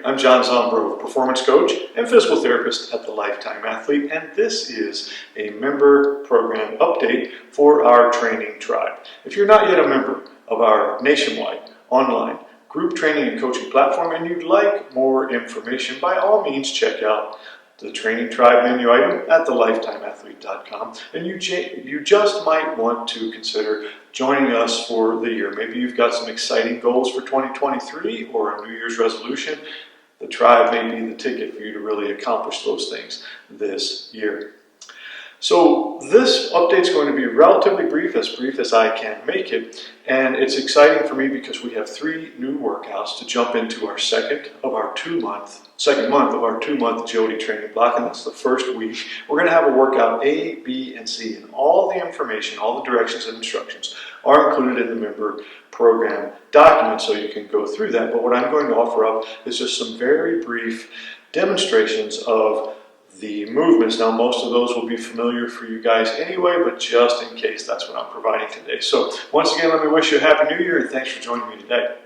I'm John Zombrov, performance coach and physical therapist at the Lifetime Athlete, and this is a member program update for our training tribe. If you're not yet a member of our nationwide online group training and coaching platform and you'd like more information, by all means check out the training tribe menu item at thelifetimeathlete.com, and you just might want to consider joining us for the year. Maybe you've got some exciting goals for 2023 or a New Year's resolution. The tribe may be the ticket for you to really accomplish those things this year. So this update is going to be relatively brief as I can make it, and it's exciting for me because we have 3 new workouts to jump into our second month of our 2-month agility training block, and that's the first week. We're going to have a workout A, B, and C, and all the information, all the directions and instructions are included in the member program document, so you can go through that. But what I'm going to offer up is just some very brief demonstrations of the movements. Now, most of those will be familiar for you guys anyway, but just in case, that's what I'm providing today. So once again, let me wish you a Happy New Year and thanks for joining me today.